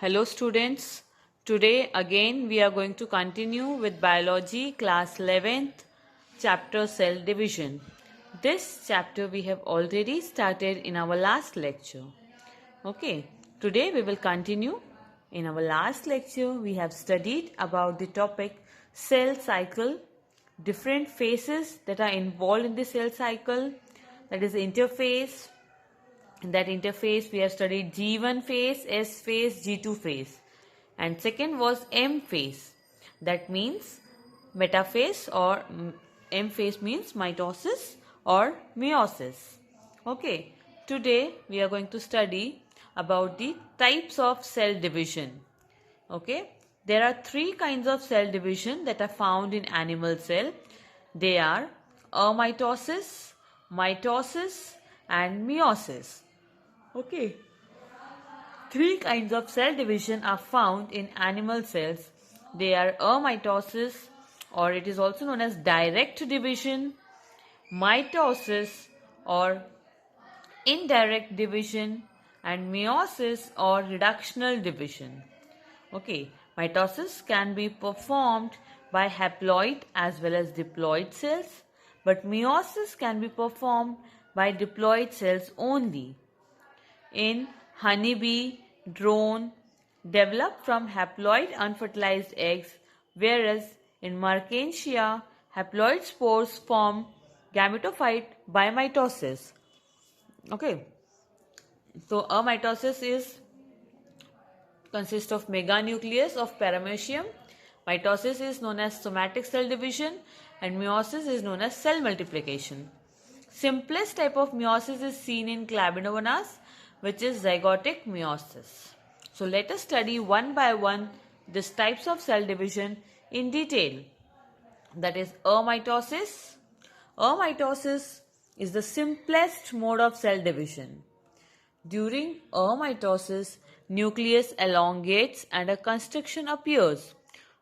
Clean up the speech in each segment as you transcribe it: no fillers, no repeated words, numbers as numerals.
Hello students, today again we are going to continue with biology class 11th chapter cell division. This chapter we have already started in our last lecture. Okay, today we will continue. In our last lecture we have studied about the topic cell cycle, different phases that are involved in the cell cycle, that is interphase. In that interphase we have studied G1 phase, S phase, G2 phase, and second was M phase, that means metaphase, or M phase means mitosis or meiosis. Okay, today we are going to study about the types of cell division. Okay, there are three kinds of cell division that are found in animal cell. They are amitosis, mitosis and meiosis. Okay, three kinds of cell division are found in animal cells. They are amitosis, or it is also known as direct division, mitosis or indirect division, and meiosis or reductional division. Okay, mitosis can be performed by haploid as well as diploid cells, but meiosis can be performed by diploid cells only. In honeybee, drone develop from haploid unfertilized eggs, whereas in Mercantia, haploid spores form gametophyte by mitosis. Okay, so amitosis consists of meganucleus of paramecium. Mitosis is known as somatic cell division, and meiosis is known as cell multiplication. Simplest type of meiosis is seen in Clavinomonas, which is zygotic meiosis. So let us study one by one these types of cell division in detail. That is amitosis. Amitosis is the simplest mode of cell division. During amitosis, nucleus elongates and a constriction appears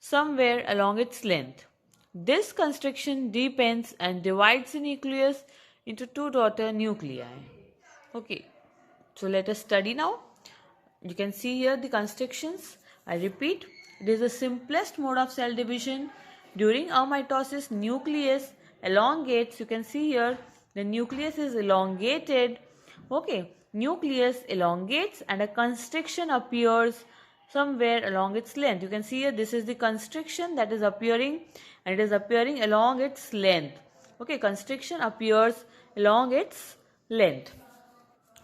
somewhere along its length. This constriction deepens and divides the nucleus into two daughter nuclei. Okay, so let us study now. You can see here the constrictions. I repeat, it is the simplest mode of cell division. During amitosis, nucleus elongates. You can see here the nucleus is elongated. Okay, nucleus elongates and a constriction appears somewhere along its length. You can see here this is the constriction that is appearing, and it is appearing along its length. Okay, constriction appears along its length.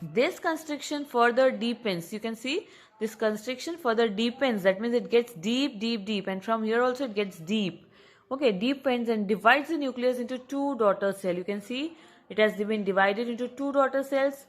This constriction further deepens. You can see this constriction further deepens. That means it gets deep, and from here also it gets deep. Okay, deepens and divides the nucleus into two daughter cells. You can see it has been divided into two daughter cells,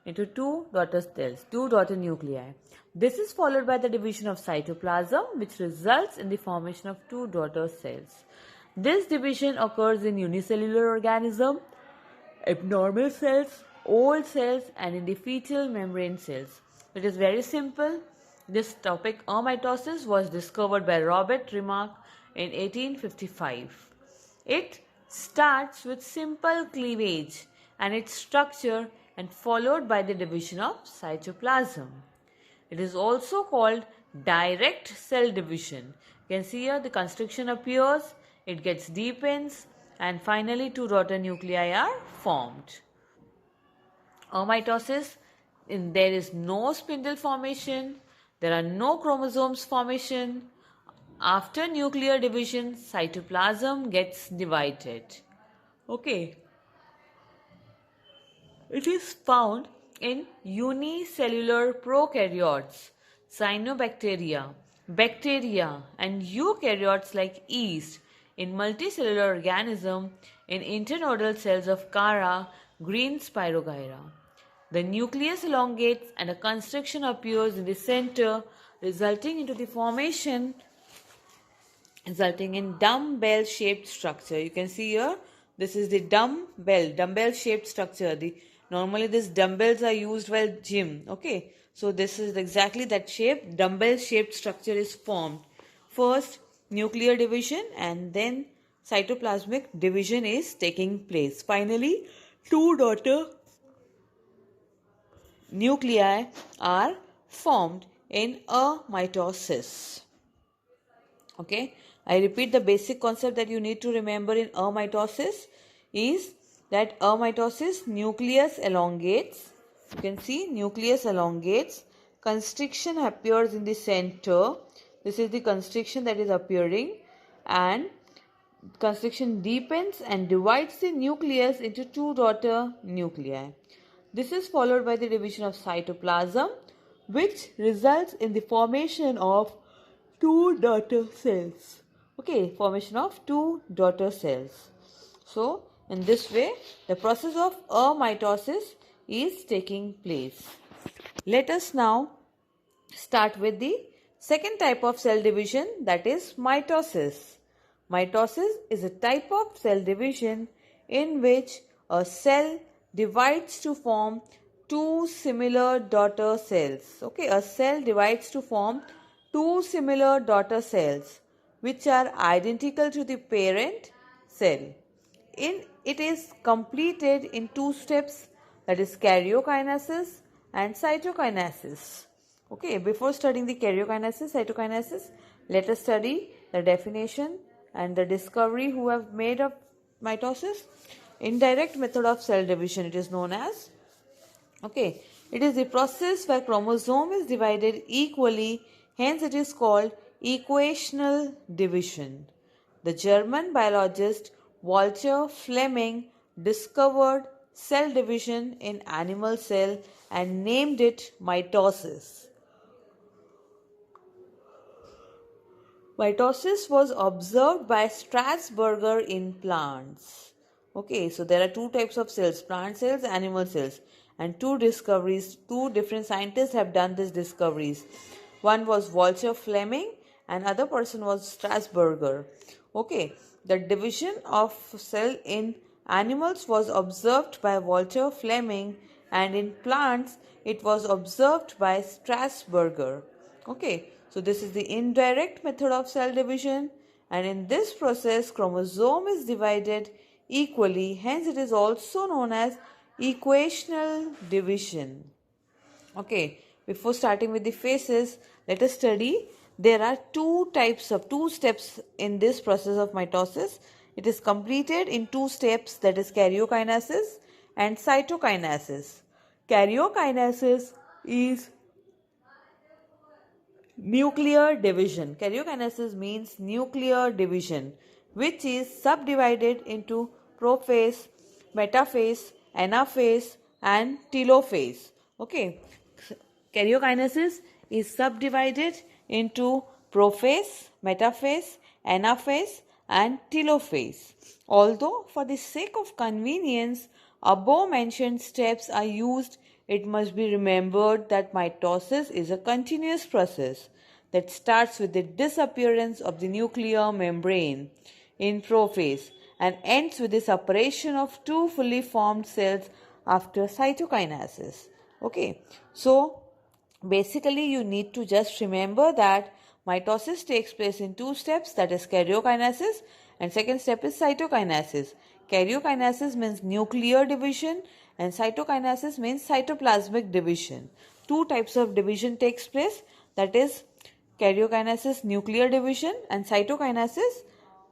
two daughter nuclei. This is followed by the division of cytoplasm, which results in the formation of two daughter cells. This division occurs in unicellular organism, abnormal cells, old cells, and in the fetal membrane cells. It is very simple. This topic, amitosis, was discovered by Robert Remarque in 1855. It starts with simple cleavage and its structure, and followed by the division of cytoplasm. It is also called direct cell division. You can see here the constriction appears, it gets deepens, and finally two daughter nuclei are formed. Amitosis, there is no spindle formation, there are no chromosomes formation. After nuclear division, cytoplasm gets divided. Okay. It is found in unicellular prokaryotes, cyanobacteria, bacteria, and eukaryotes like yeast, in multicellular organism, in internodal cells of Cara, green Spirogyra. The nucleus elongates and a constriction appears in the center, resulting in dumbbell shaped structure. You can see here, this is the dumbbell shaped structure. Normally these dumbbells are used while gym. Okay, so this is exactly that shape. Dumbbell shaped structure is formed. First nuclear division and then cytoplasmic division is taking place. Finally, two daughter nuclei are formed in a mitosis. Okay, I repeat, the basic concept that you need to remember in a mitosis is that a mitosis, nucleus elongates. You can see nucleus elongates. Constriction appears in the center. This is the constriction that is appearing, and constriction deepens and divides the nucleus into two daughter nuclei. This is followed by the division of cytoplasm, which results in the formation of two daughter cells. Okay, formation of two daughter cells. So, in this way, the process of amitosis is taking place. Let us now start with the second type of cell division, that is mitosis. Mitosis is a type of cell division in which a cell divides to form two similar daughter cells. Okay, a cell divides to form two similar daughter cells which are identical to the parent cell. It is completed in two steps, that is karyokinesis and cytokinesis. Okay, before studying the karyokinesis, cytokinesis, let us study the definition and the discovery who have made of mitosis. Indirect method of cell division, it is known as. Okay, it is the process where chromosome is divided equally, hence it is called equational division. The German biologist Walter Fleming discovered cell division in animal cell and named it mitosis. Mitosis was observed by Strasburger in plants. Okay, so there are two types of cells, plant cells, animal cells, and two different scientists have done these discoveries. One was Walter Fleming and other person was Strasburger. Okay, the division of cell in animals was observed by Walter Fleming and in plants it was observed by Strasburger. Okay, so this is the indirect method of cell division, and in this process chromosome is divided equally, hence it is also known as equational division. Okay, before starting with the phases, let us study. There are two steps in this process of mitosis. It is completed in two steps, that is karyokinesis and cytokinesis. Karyokinesis is nuclear division. Karyokinesis means nuclear division, which is subdivided into prophase, metaphase, anaphase and telophase. Okay, karyokinesis is subdivided into prophase, metaphase, anaphase and telophase. Although for the sake of convenience above mentioned steps are used, it must be remembered that mitosis is a continuous process that starts with the disappearance of the nuclear membrane in prophase and ends with the separation of two fully formed cells after cytokinesis. Okay, so basically you need to just remember that mitosis takes place in two steps, that is karyokinesis and second step is cytokinesis. Karyokinesis means nuclear division and cytokinesis means cytoplasmic division. Two types of division takes place, that is karyokinesis nuclear division and cytokinesis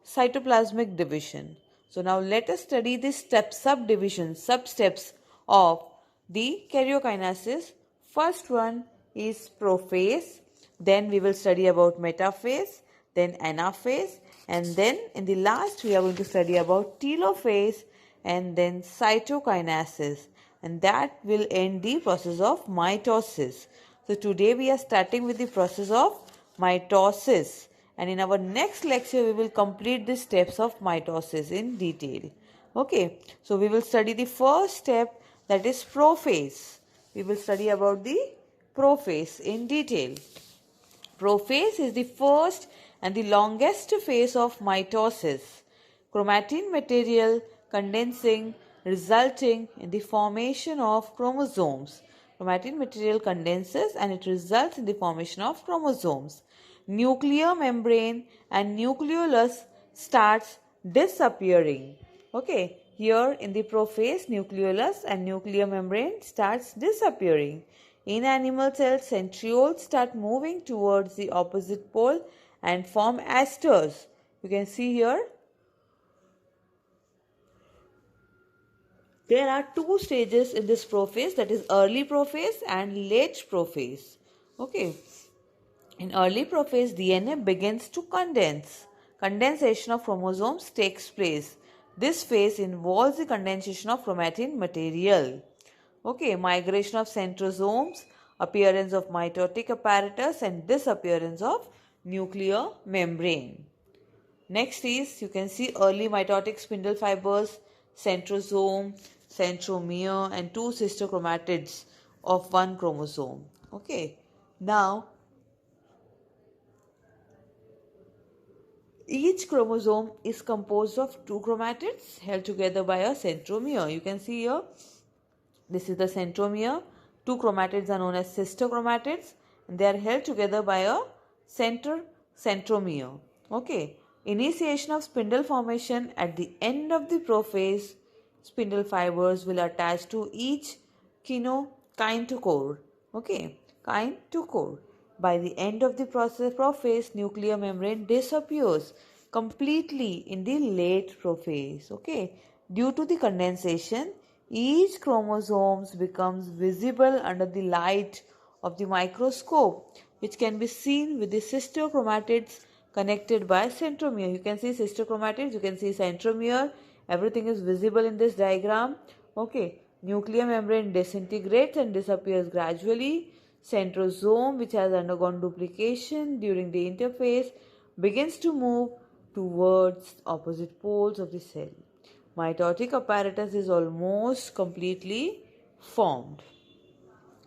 cytoplasmic division. So now let us study the sub-steps of the karyokinesis. First one is prophase, then we will study about metaphase, then anaphase, and then in the last we are going to study about telophase and then cytokinesis, and that will end the process of mitosis. So today we are starting with the process of mitosis, and in our next lecture we will complete the steps of mitosis in detail. Okay, so we will study the first step, that is prophase. We will study about the prophase in detail. Prophase is the first and the longest phase of mitosis. Chromatin material condensing, resulting in the formation of chromosomes. Chromatin material condenses and it results in the formation of chromosomes. Nuclear membrane and nucleolus starts disappearing. Okay, here in the prophase, nucleolus and nuclear membrane starts disappearing. In animal cells, centrioles start moving towards the opposite pole and form asters. You can see here. There are two stages in this prophase, that is early prophase and late prophase. Okay. In early prophase, DNA begins to condense. Condensation of chromosomes takes place. This phase involves the condensation of chromatin material. Okay, migration of centrosomes, appearance of mitotic apparatus and disappearance of nuclear membrane. Next is, you can see early mitotic spindle fibers, centrosome, centromere and two sister chromatids of one chromosome. Okay, now each chromosome is composed of two chromatids held together by a centromere. You can see here, this is the centromere. Two chromatids are known as sister chromatids and they are held together by a centromere. Okay. Initiation of spindle formation at the end of the prophase, spindle fibers will attach to each kinetochore. Okay. Kinetochore. By the end of the prophase, nuclear membrane disappears completely in the late prophase. Okay. Due to the condensation, each chromosome becomes visible under the light of the microscope, which can be seen with the sister chromatids connected by centromere. You can see sister chromatids, you can see centromere. Everything is visible in this diagram. Okay. Nuclear membrane disintegrates and disappears gradually. Centrosome, which has undergone duplication during the interphase, begins to move towards opposite poles of the cell. Mitotic apparatus is almost completely formed.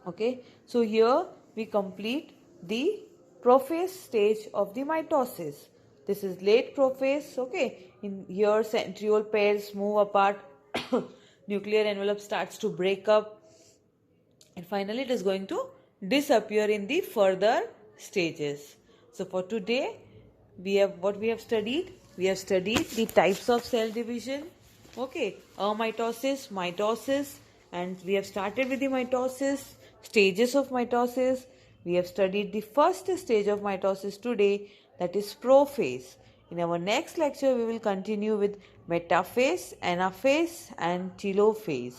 Okay, so here we complete the prophase stage of the mitosis. This is late prophase. Okay, in here centriole pairs move apart, nuclear envelope starts to break up, and finally it is going to disappear in the further stages. So for today, we have studied the types of cell division. Okay, amitosis, mitosis, and we have started with the mitosis, stages of mitosis. We have studied the first stage of mitosis today, that is prophase. In our next lecture, we will continue with metaphase, anaphase and telophase.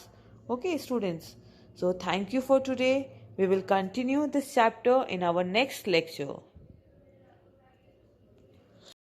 Okay, students. So thank you for today. We will continue this chapter in our next lecture.